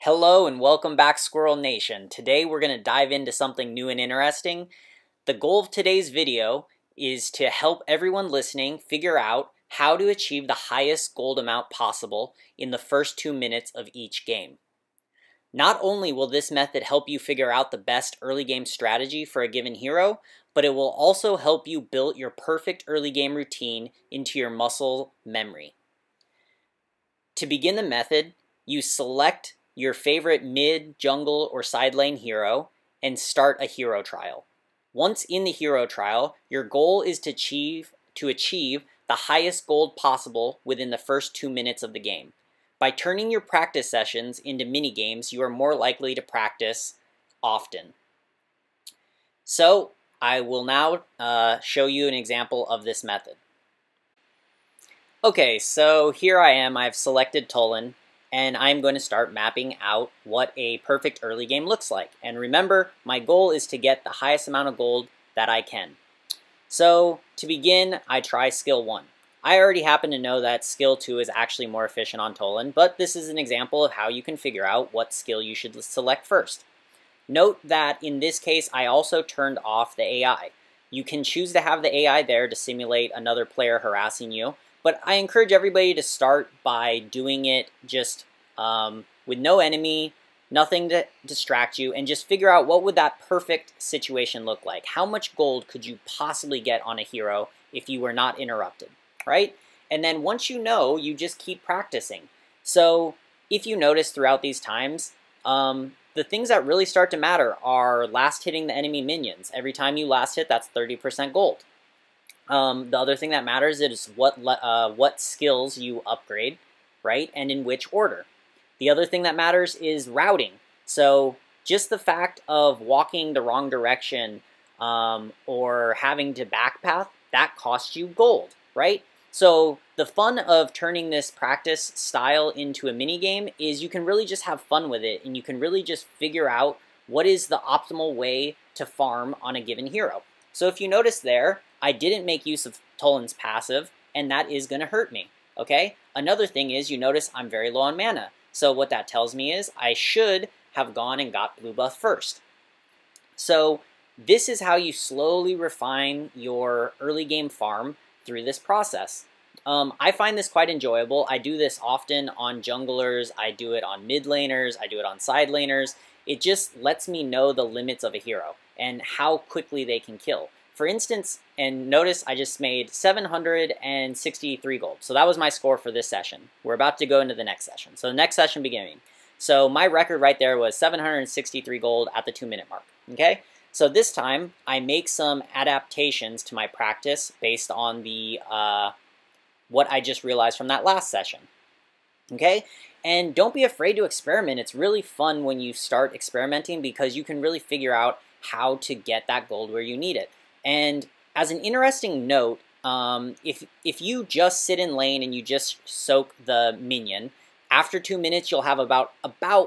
Hello and welcome back, Squirrel Nation. Today we're going to dive into something new and interesting. The goal of today's video is to help everyone listening figure out how to achieve the highest gold amount possible in the first 2 minutes of each game. Not only will this method help you figure out the best early game strategy for a given hero, but it will also help you build your perfect early game routine into your muscle memory. To begin the method, you select your favorite mid, jungle, or side lane hero and start a hero trial. Once in the hero trial, your goal is to achieve the highest gold possible within the first 2 minutes of the game. By turning your practice sessions into mini games, you are more likely to practice often. So I will now show you an example of this method. Okay, so here I am. I've selected Tolan, and I'm going to start mapping out what a perfect early game looks like. And remember, my goal is to get the highest amount of gold that I can. So to begin, I try skill 1. I already happen to know that skill 2 is actually more efficient on Tolan, but this is an example of how you can figure out what skill you should select first. Note that in this case, I also turned off the AI. You can choose to have the AI there to simulate another player harassing you, but I encourage everybody to start by doing it just with no enemy, nothing to distract you, and just figure out what would that perfect situation look like. How much gold could you possibly get on a hero if you were not interrupted, right? And then once you know, you just keep practicing. So if you notice throughout these times, the things that really start to matter are last hitting the enemy minions. Every time you last hit, that's 30% gold. The other thing that matters is what skills you upgrade, right, and in which order. The other thing that matters is routing. So just the fact of walking the wrong direction or having to backpath, that costs you gold, right? So the fun of turning this practice style into a mini game is you can really just have fun with it, and you can really just figure out what is the optimal way to farm on a given hero. So if you notice there, I didn't make use of Tolan's passive, and that is going to hurt me, okay? Another thing is, you notice I'm very low on mana. So what that tells me is I should have gone and got blue buff first. So this is how you slowly refine your early game farm through this process. I find this quite enjoyable. I do this often on junglers, I do it on mid laners, I do it on side laners. It just lets me know the limits of a hero and how quickly they can kill. For instance, and notice I just made 763 gold. So that was my score for this session. We're about to go into the next session. So the next session beginning. So my record right there was 763 gold at the 2 minute mark. Okay? So this time I make some adaptations to my practice based on the what I just realized from that last session. Okay? And don't be afraid to experiment. It's really fun when you start experimenting because you can really figure out how to get that gold where you need it. And as an interesting note, if you just sit in lane and you just soak the minion, after 2 minutes you'll have about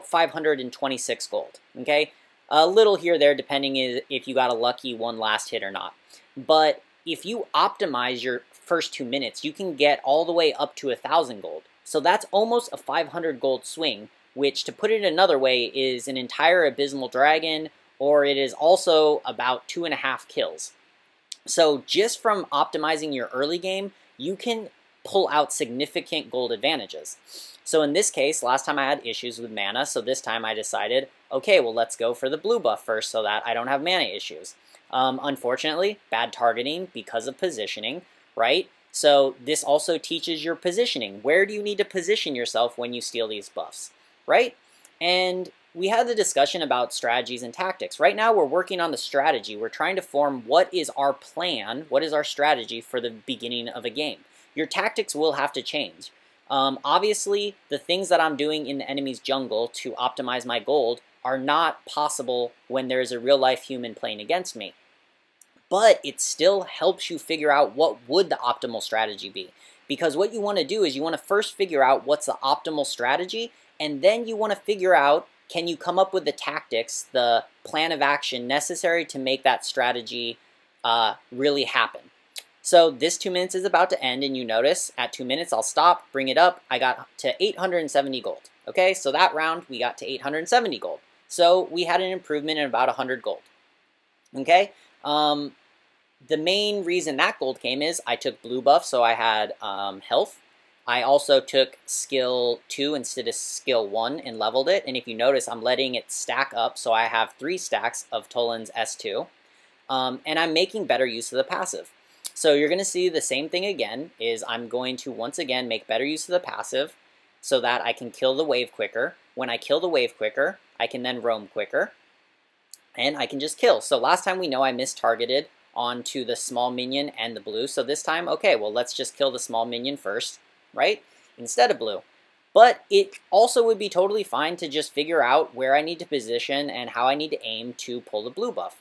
526 gold. Okay, a little here or there depending if you got a lucky one last hit or not. But if you optimize your first 2 minutes, you can get all the way up to 1,000 gold. So that's almost a 500 gold swing, which, to put it another way, is an entire abysmal dragon, or it is also about 2.5 kills. So just from optimizing your early game, you can pull out significant gold advantages. So in this case, last time I had issues with mana, so this time I decided, okay, well, let's go for the blue buff first so that I don't have mana issues. Unfortunately, bad targeting because of positioning, right? So this also teaches your positioning. Where do you need to position yourself when you steal these buffs, right? And we had the discussion about strategies and tactics. Right now we're working on the strategy. We're trying to form what is our plan, what is our strategy for the beginning of a game. Your tactics will have to change. Obviously, the things that I'm doing in the enemy's jungle to optimize my gold are not possible when there is a real-life human playing against me. But it still helps you figure out what would the optimal strategy be. Because what you want to do is you want to first figure out what's the optimal strategy, and then you want to figure out, can you come up with the tactics, the plan of action necessary to make that strategy really happen. So this 2 minutes is about to end, and you notice at 2 minutes I'll stop, bring it up. I got to 870 gold. Okay, so that round we got to 870 gold. So we had an improvement in about 100 gold. Okay, the main reason that gold came is I took blue buff, so I had health. I also took skill 2 instead of skill 1 and leveled it. And if you notice, I'm letting it stack up, so I have 3 stacks of Toland's S2. And I'm making better use of the passive. So you're going to see the same thing again, is I'm going to once again make better use of the passive so that I can kill the wave quicker. When I kill the wave quicker, I can then roam quicker, and I can just kill. So last time we know I mistargeted onto the small minion and the blue, so this time, okay, well, let's just kill the small minion first, right, instead of blue. But it also would be totally fine to just figure out where I need to position and how I need to aim to pull the blue buff,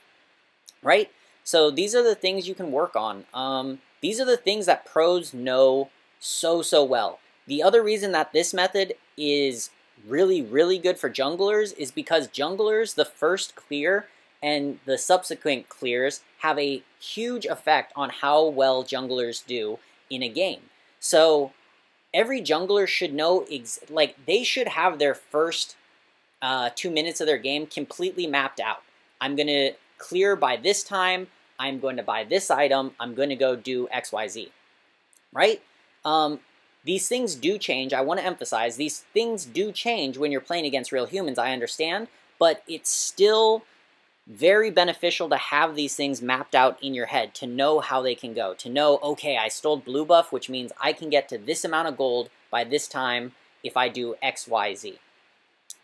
right? So these are the things you can work on. These are the things that pros know so well. The other reason that this method is really good for junglers is because junglers, the first clear and the subsequent clears have a huge effect on how well junglers do in a game. So every jungler should know, they should have their first 2 minutes of their game completely mapped out. I'm going to clear by this time, I'm going to buy this item, I'm going to go do XYZ, right? These things do change. I want to emphasize, these things do change when you're playing against real humans, I understand, but it's still very beneficial to have these things mapped out in your head, to know how they can go, to know, okay, I stole blue buff, which means I can get to this amount of gold by this time if I do XYZ.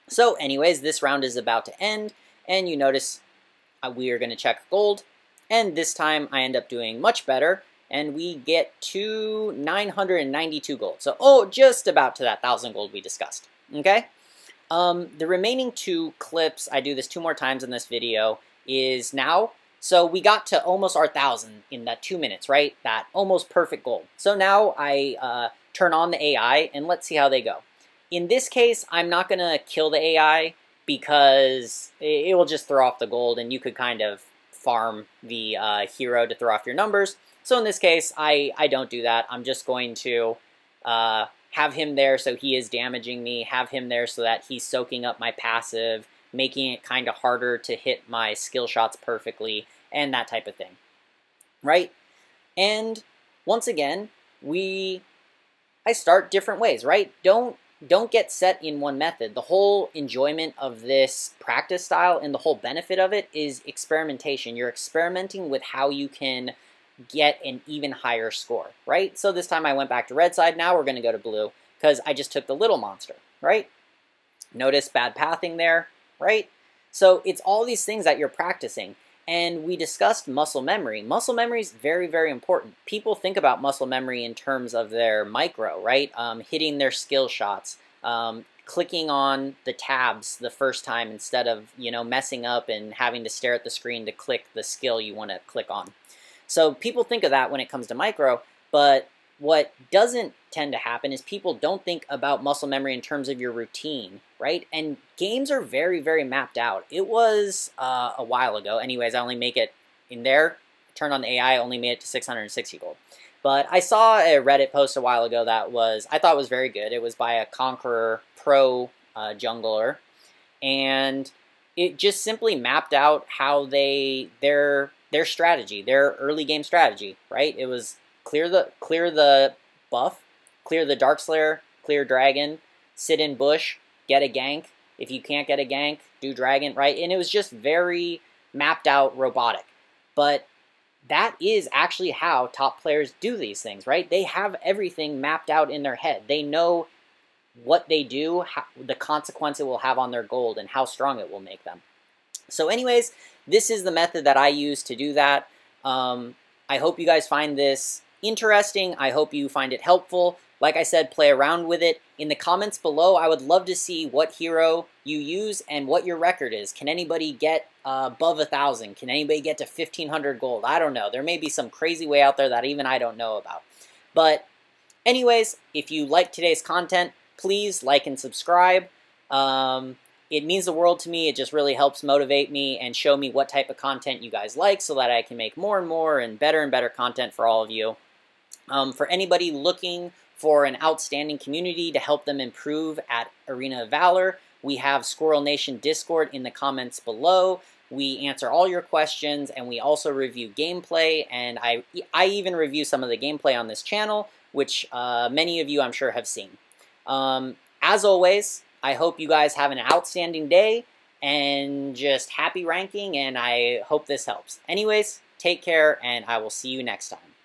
So anyways, this round is about to end, and you notice we are going to check gold, and this time I end up doing much better, and we get to 992 gold. So, just about to that 1,000 gold we discussed, okay? The remaining 2 clips, I do this 2 more times in this video, is now. So we got to almost our 1,000 in that 2 minutes, right? That almost perfect gold. So now I turn on the AI, and let's see how they go. In this case, I'm not going to kill the AI because it will just throw off the gold, and you could kind of farm the hero to throw off your numbers. So in this case, I don't do that. I'm just going to have him there so he is damaging me, have him there so that he's soaking up my passive, making it kind of harder to hit my skill shots perfectly, and that type of thing, right? And once again, I start different ways, right? Don't get set in one method. The whole enjoyment of this practice style and the whole benefit of it is experimentation. You're experimenting with how you can get an even higher score, right? So this time I went back to red side. Now we're going to go to blue because I just took the little monster, right? Notice bad pathing there, right? So it's all these things that you're practicing. And we discussed muscle memory. Muscle memory is very important. People think about muscle memory in terms of their micro, right? Hitting their skill shots, clicking on the tabs the first time instead of, messing up and having to stare at the screen to click the skill you want to click on. So people think of that when it comes to micro, but what doesn't tend to happen is people don't think about muscle memory in terms of your routine, right? And games are very mapped out. It was a while ago. Anyways, I only make it in there. Turned on the AI, only made it to 660 gold. But I saw a Reddit post a while ago that I thought was very good. It was by a Conqueror Pro jungler. And it just simply mapped out how their strategy, their early game strategy, right? It was clear the buff, clear the Darkslayer, clear dragon, sit in bush, get a gank. If you can't get a gank, do dragon, right? And it was just very mapped out robotic. But that is actually how top players do these things, right? They have everything mapped out in their head. They know what they do, the consequence it will have on their gold, and how strong it will make them. So anyways, this is the method that I use to do that. I hope you guys find this interesting. I hope you find it helpful. Like I said, play around with it. In the comments below, I would love to see what hero you use and what your record is. Can anybody get above 1,000? Can anybody get to 1,500 gold? I don't know. There may be some crazy way out there that even I don't know about. But anyways, if you like today's content, please like and subscribe. It means the world to me. It just really helps motivate me and show me what type of content you guys like so that I can make more and better content for all of you. For anybody looking For an outstanding community to help them improve at Arena of Valor, we have Squirrel Nation Discord in the comments below. We answer all your questions, and we also review gameplay, and I even review some of the gameplay on this channel, which many of you I'm sure have seen. As always, I hope you guys have an outstanding day, and just happy ranking, and I hope this helps. Anyways, take care, and I will see you next time.